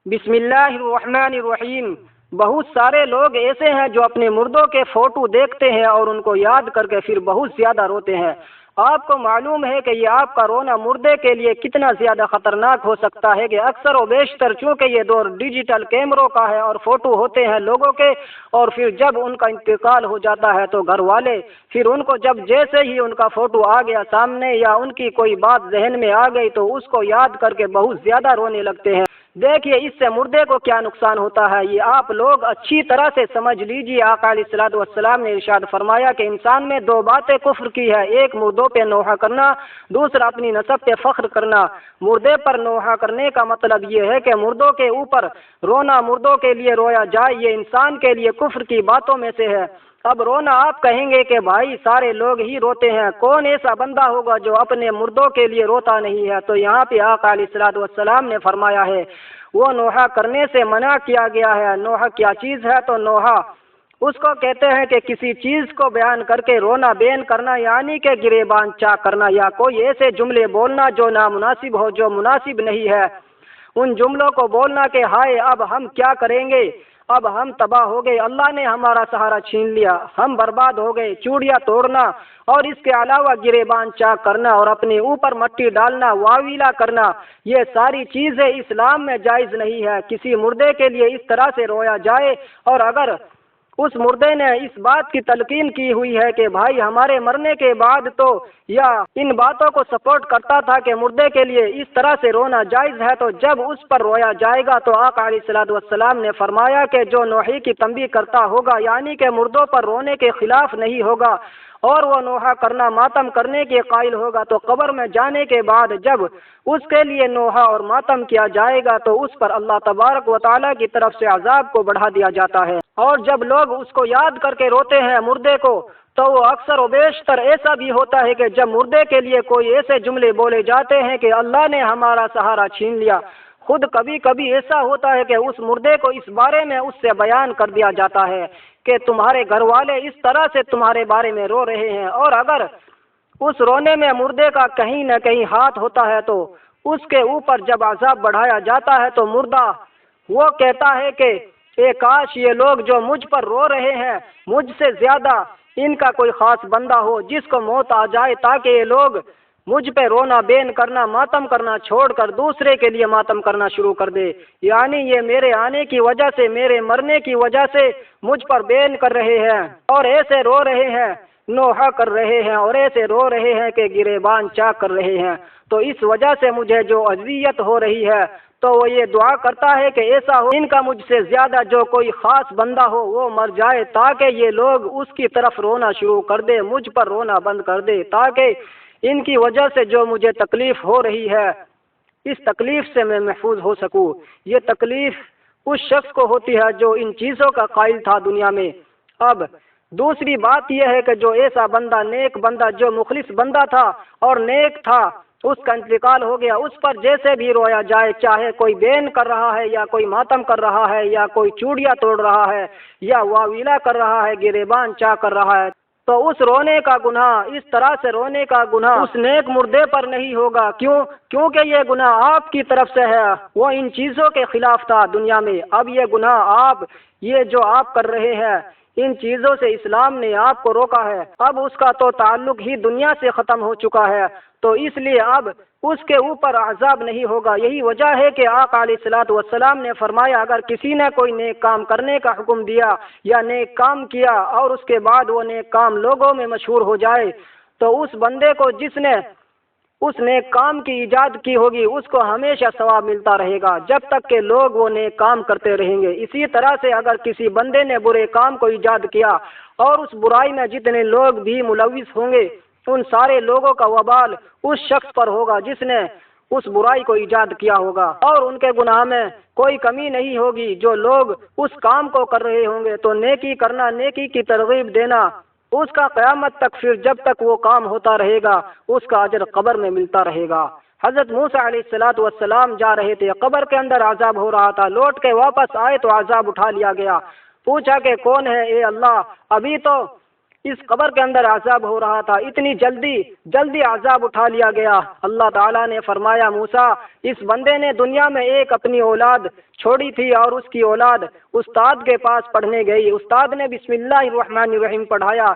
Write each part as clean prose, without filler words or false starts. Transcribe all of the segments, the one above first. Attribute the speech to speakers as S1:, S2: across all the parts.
S1: بسم اللہ الرحمن الرحیم۔ بہت سارے لوگ ایسے ہیں جو اپنے مردوں کے فوٹو دیکھتے ہیں اور ان کو یاد کر کے پھر بہت زیادہ روتے ہیں۔ آپ کو معلوم ہے کہ یہ آپ کا رونا مردے کے لیے کتنا زیادہ خطرناک ہو سکتا ہے کہ اکثر و بیشتر چونکہ یہ دور ڈیجیٹل کیمروں کا ہے اور فوٹو ہوتے ہیں لوگوں کے، اور پھر جب ان کا انتقال ہو جاتا ہے تو گھر والے پھر ان کو جب جیسے ہی ان کا فوٹو آ گیا سامنے یا ان کی کوئی بات ذہن میں آ گئی تو اس کو یاد کر کے بہت زیادہ رونے لگتے ہیں۔ دیکھیے اس سے مردے کو کیا نقصان ہوتا ہے، یہ آپ لوگ اچھی طرح سے سمجھ لیجیے۔ آقا علیہ الصلوۃ والسلام نے ارشاد فرمایا کہ انسان میں دو باتیں کفر کی ہے، ایک مردوں پہ نوحہ کرنا، دوسرا اپنی نسب پہ فخر کرنا۔ مردے پر نوحہ کرنے کا مطلب یہ ہے کہ مردوں کے اوپر رونا، مردوں کے لیے رویا جائے، یہ انسان کے لیے کفر کی باتوں میں سے ہے۔ اب رونا آپ کہیں گے کہ بھائی سارے لوگ ہی روتے ہیں، کون ایسا بندہ ہوگا جو اپنے مردوں کے لیے روتا نہیں ہے؟ تو یہاں پہ آقا علیہ الصلوۃ والسلام نے فرمایا ہے وہ نوحہ کرنے سے منع کیا گیا ہے۔ نوحہ کیا چیز ہے؟ تو نوحہ اس کو کہتے ہیں کہ کسی چیز کو بیان کر کے رونا بین کرنا، یعنی کہ گریبان چاک کرنا یا کوئی ایسے جملے بولنا جو نامناسب ہو، جو مناسب نہیں ہے۔ ان جملوں کو بولنا کہ ہائے اب ہم کیا کریں گے، اب ہم تباہ ہو گئے، اللہ نے ہمارا سہارا چھین لیا، ہم برباد ہو گئے، چوڑیاں توڑنا، اور اس کے علاوہ گریبان چاک کرنا اور اپنے اوپر مٹی ڈالنا، واویلا کرنا، یہ ساری چیزیں اسلام میں جائز نہیں ہے۔ کسی مردے کے لیے اس طرح سے رویا جائے، اور اگر اس مردے نے اس بات کی تلقین کی ہوئی ہے کہ بھائی ہمارے مرنے کے بعد تو یا ان باتوں کو سپورٹ کرتا تھا کہ مردے کے لیے اس طرح سے رونا جائز ہے، تو جب اس پر رویا جائے گا تو آقا علیہ الصلوۃ والسلام نے فرمایا کہ جو نوحی کی تنبیہ کرتا ہوگا، یعنی کہ مردوں پر رونے کے خلاف نہیں ہوگا اور وہ نوحہ کرنا، ماتم کرنے کے قائل ہوگا، تو قبر میں جانے کے بعد جب اس کے لیے نوحہ اور ماتم کیا جائے گا تو اس پر اللہ تبارک و تعالیٰ کی طرف سے عذاب کو بڑھا دیا جاتا ہے۔ اور جب لوگ اس کو یاد کر کے روتے ہیں مردے کو، تو وہ اکثر و بیشتر ایسا بھی ہوتا ہے کہ جب مردے کے لیے کوئی ایسے جملے بولے جاتے ہیں کہ اللہ نے ہمارا سہارا چھین لیا، خود کبھی کبھی ایسا ہوتا ہے کہ اس مردے کو اس بارے میں اس سے بیان کر دیا جاتا ہے کہ تمہارے گھر والے اس طرح سے تمہارے بارے میں رو رہے ہیں، اور اگر اس رونے میں مردے کا کہیں نہ کہیں ہاتھ ہوتا ہے تو اس کے اوپر جب عذاب بڑھایا جاتا ہے تو مردہ وہ کہتا ہے کہ اے کاش یہ لوگ جو مجھ پر رو رہے ہیں مجھ سے زیادہ ان کا کوئی خاص بندہ ہو جس کو موت آ جائے، تاکہ یہ لوگ مجھ پہ رونا بین کرنا، ماتم کرنا چھوڑ کر دوسرے کے لیے ماتم کرنا شروع کر دے، یعنی یہ میرے آنے کی وجہ سے، میرے مرنے کی وجہ سے مجھ پر بین کر رہے ہیں اور ایسے رو رہے ہیں، نوحہ کر رہے ہیں، اور ایسے رو رہے ہیں کہ گریبان چاک کر رہے ہیں، تو اس وجہ سے مجھے جو اذیت ہو رہی ہے، تو وہ یہ دعا کرتا ہے کہ ایسا ہو ان کا مجھ سے زیادہ جو کوئی خاص بندہ ہو وہ مر جائے، تاکہ یہ لوگ اس کی طرف رونا شروع کر دے، مجھ پر رونا بند کر دے، تاکہ ان کی وجہ سے جو مجھے تکلیف ہو رہی ہے اس تکلیف سے میں محفوظ ہو سکوں۔ یہ تکلیف اس شخص کو ہوتی ہے جو ان چیزوں کا قائل تھا دنیا میں۔ اب دوسری بات یہ ہے کہ جو ایسا بندہ، نیک بندہ، جو مخلص بندہ تھا اور نیک تھا، اس کا انتقال ہو گیا، اس پر جیسے بھی رویا جائے، چاہے کوئی بین کر رہا ہے یا کوئی ماتم کر رہا ہے یا کوئی چوڑیاں توڑ رہا ہے یا واویلا کر رہا ہے، گریبان چا کر رہا ہے، تو اس رونے کا گناہ، اس طرح سے رونے کا گناہ اس نیک مردے پر نہیں ہوگا۔ کیونکہ یہ گناہ آپ کی طرف سے ہے، وہ ان چیزوں کے خلاف تھا دنیا میں۔ اب یہ گناہ یہ جو آپ کر رہے ہیں، ان چیزوں سے اسلام نے آپ کو روکا ہے، اب اس کا تو تعلق ہی دنیا سے ختم ہو چکا ہے، تو اس لیے اب اس کے اوپر عذاب نہیں ہوگا۔ یہی وجہ ہے کہ آقا علیہ الصلوۃ والسلام نے فرمایا اگر کسی نے کوئی نیک کام کرنے کا حکم دیا یا نیک کام کیا اور اس کے بعد وہ نیک کام لوگوں میں مشہور ہو جائے، تو اس بندے کو جس نے اس نیک کام کی ایجاد کی ہوگی اس کو ہمیشہ ثواب ملتا رہے گا جب تک کہ لوگ وہ نیک کام کرتے رہیں گے۔ اسی طرح سے اگر کسی بندے نے برے کام کو ایجاد کیا اور اس برائی میں جتنے لوگ بھی ملوث ہوں گے ان سارے لوگوں کا وبال اس شخص پر ہوگا جس نے اس برائی کو ایجاد کیا ہوگا، اور ان کے گناہ میں کوئی کمی نہیں ہوگی۔ جو لوگ اس کام کو کر رہے ہوں گے تو نیکی کرنا، نیکی کی ترغیب دینا، اس کا قیامت تک پھر جب تک وہ کام ہوتا رہے گا اس کا اجر قبر میں ملتا رہے گا۔ حضرت موسیٰ علیہ الصلوۃ والسلام جا رہے تھے، قبر کے اندر عذاب ہو رہا تھا، لوٹ کے واپس آئے تو عذاب اٹھا لیا گیا، پوچھا کہ کون ہے؟ اے اللہ، ابھی تو اس قبر کے اندر عذاب ہو رہا تھا، اتنی جلدی عذاب اٹھا لیا گیا۔ اللہ تعالیٰ نے فرمایا موسیٰ، اس بندے نے دنیا میں ایک اپنی اولاد چھوڑی تھی اور اس کی اولاد استاد کے پاس پڑھنے گئی، استاد نے بسم اللہ الرحمن الرحیم پڑھایا،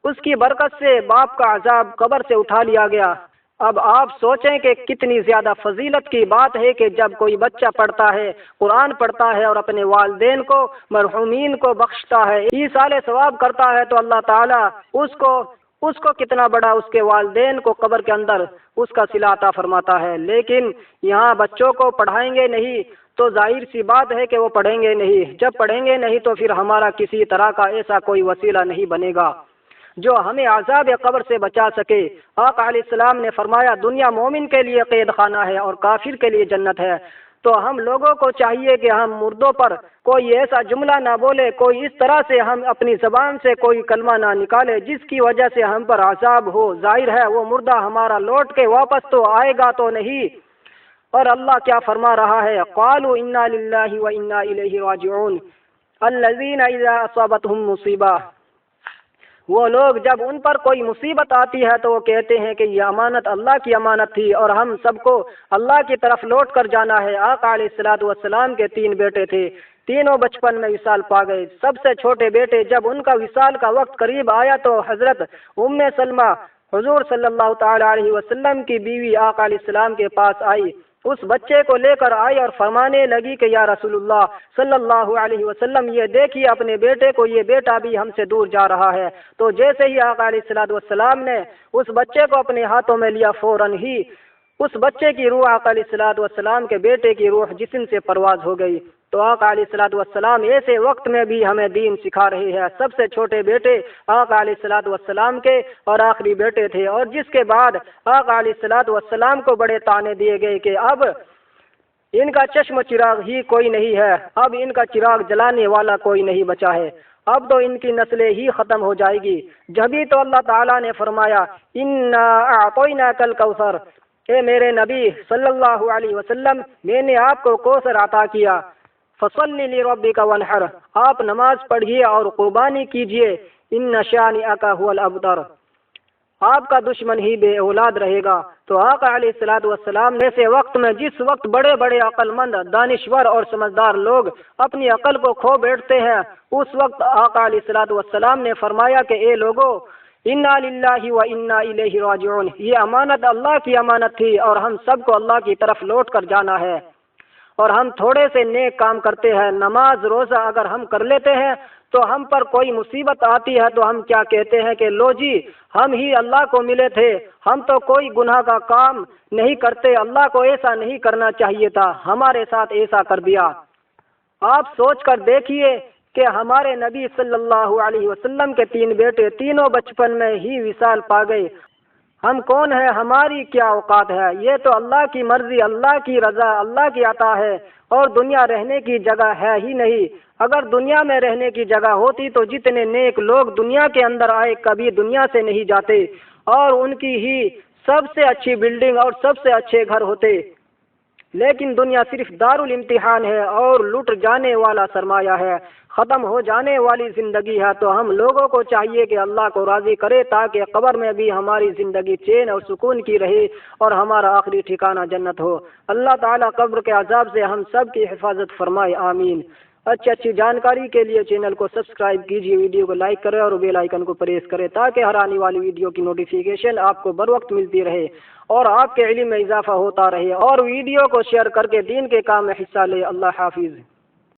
S1: اس کی برکت سے باپ کا عذاب قبر سے اٹھا لیا گیا۔ اب آپ سوچیں کہ کتنی زیادہ فضیلت کی بات ہے کہ جب کوئی بچہ پڑھتا ہے، قرآن پڑھتا ہے اور اپنے والدین کو، مرحومین کو بخشتا ہے، ایصال ثواب کرتا ہے، تو اللہ تعالیٰ اس کو کتنا بڑا اس کے والدین کو قبر کے اندر اس کا صلہ عطا فرماتا ہے۔ لیکن یہاں بچوں کو پڑھائیں گے نہیں تو ظاہر سی بات ہے کہ وہ پڑھیں گے نہیں، جب پڑھیں گے نہیں تو پھر ہمارا کسی طرح کا ایسا کوئی وسیلہ نہیں بنے گا جو ہمیں عذاب قبر سے بچا سکے۔ آقا علیہ السلام نے فرمایا دنیا مومن کے لیے قید خانہ ہے اور کافر کے لیے جنت ہے۔ تو ہم لوگوں کو چاہیے کہ ہم مردوں پر کوئی ایسا جملہ نہ بولے، کوئی اس طرح سے ہم اپنی زبان سے کوئی کلمہ نہ نکالے جس کی وجہ سے ہم پر عذاب ہو۔ ظاہر ہے وہ مردہ ہمارا لوٹ کے واپس تو آئے گا تو نہیں۔ اور اللہ کیا فرما رہا ہے، قالوا انا للہ وانا الیہ راجعون الذین اذا اصابتهم مصیبہ، وہ لوگ جب ان پر کوئی مصیبت آتی ہے تو وہ کہتے ہیں کہ یہ امانت اللہ کی امانت تھی اور ہم سب کو اللہ کی طرف لوٹ کر جانا ہے۔ آقا علیہ السلام کے 3 بیٹے تھے، تینوں بچپن میں وصال پا گئے۔ سب سے چھوٹے بیٹے جب ان کا وصال کا وقت قریب آیا تو حضرت ام سلمہ حضور صلی اللہ تعالی علیہ وسلم کی بیوی آقا علیہ السلام کے پاس آئی، اس بچے کو لے کر آئی اور فرمانے لگی کہ یا رسول اللہ صلی اللہ علیہ وسلم، یہ دیکھیے اپنے بیٹے کو، یہ بیٹا بھی ہم سے دور جا رہا ہے۔ تو جیسے ہی آقا علیہ السلام نے اس بچے کو اپنے ہاتھوں میں لیا، فوراً ہی اس بچے کی روح آقا علیہ السلام کے بیٹے کی روح جسم سے پرواز ہو گئی۔ تو آقا علیہ السلام ایسے وقت میں بھی ہمیں دین سکھا رہے ہیں۔ سب سے چھوٹے بیٹے آقا علیہ السلام کے اور آخری بیٹے تھے، اور جس کے بعد آقا علیہ السلام کو بڑے طعنے دیے گئے کہ اب ان کا چشم چراغ ہی کوئی نہیں ہے، اب ان کا چراغ جلانے والا کوئی نہیں بچا ہے، اب تو ان کی نسلیں ہی ختم ہو جائے گی۔ جبھی تو اللہ تعالیٰ نے فرمایا انا اعطیناک الکوثر، اے میرے نبی صلی اللہ علیہ وسلم، میں نے آپ کو کوثر عطا کیا، فصلی لربک وانحر، آپ نماز پڑھیے اور قربانی کیجیے، ان شانئک هو الابتر، آپ کا دشمن ہی بے اولاد رہے گا۔ تو آقا علیہ السلام ایسے وقت میں جس وقت بڑے بڑے عقل مند، دانشور اور سمجھدار لوگ اپنی عقل کو کھو بیٹھتے ہیں، اس وقت آقا علیہ السلام نے فرمایا کہ اے لوگو، انا للہ و انا الیہ راجعون، یہ امانت اللہ کی امانت تھی اور ہم سب کو اللہ کی طرف لوٹ کر جانا ہے۔ اور ہم تھوڑے سے نیک کام کرتے ہیں، نماز روزہ اگر ہم کر لیتے ہیں تو ہم پر کوئی مصیبت آتی ہے تو ہم کیا کہتے ہیں کہ لو جی ہم ہی اللہ کو ملے تھے، ہم تو کوئی گناہ کا کام نہیں کرتے، اللہ کو ایسا نہیں کرنا چاہیے تھا، ہمارے ساتھ ایسا کر دیا۔ آپ سوچ کر دیکھیے کہ ہمارے نبی صلی اللہ علیہ وسلم کے 3 بیٹے تینوں بچپن میں ہی وصال پا گئے، ہم کون ہیں، ہماری کیا اوقات ہے؟ یہ تو اللہ کی مرضی، اللہ کی رضا، اللہ کی عطا ہے، اور دنیا رہنے کی جگہ ہے ہی نہیں۔ اگر دنیا میں رہنے کی جگہ ہوتی تو جتنے نیک لوگ دنیا کے اندر آئے کبھی دنیا سے نہیں جاتے، اور ان کی ہی سب سے اچھی بلڈنگ اور سب سے اچھے گھر ہوتے۔ لیکن دنیا صرف دار الامتحان ہے اور لٹ جانے والا سرمایہ ہے، ختم ہو جانے والی زندگی ہے۔ تو ہم لوگوں کو چاہیے کہ اللہ کو راضی کرے تاکہ قبر میں بھی ہماری زندگی چین اور سکون کی رہے اور ہمارا آخری ٹھکانہ جنت ہو۔ اللہ تعالیٰ قبر کے عذاب سے ہم سب کی حفاظت فرمائے، آمین۔ اچھی جانکاری کے لیے چینل کو سبسکرائب کیجیے، ویڈیو کو لائک کریں اور بیل آئیکن کو پریس کریں تاکہ ہر آنے والی ویڈیو کی نوٹیفیکیشن آپ کو بر وقت ملتی رہے اور آپ کے علم میں اضافہ ہوتا رہے، اور ویڈیو کو شیئر کر کے دین کے کام میں حصہ لے۔ اللہ حافظ۔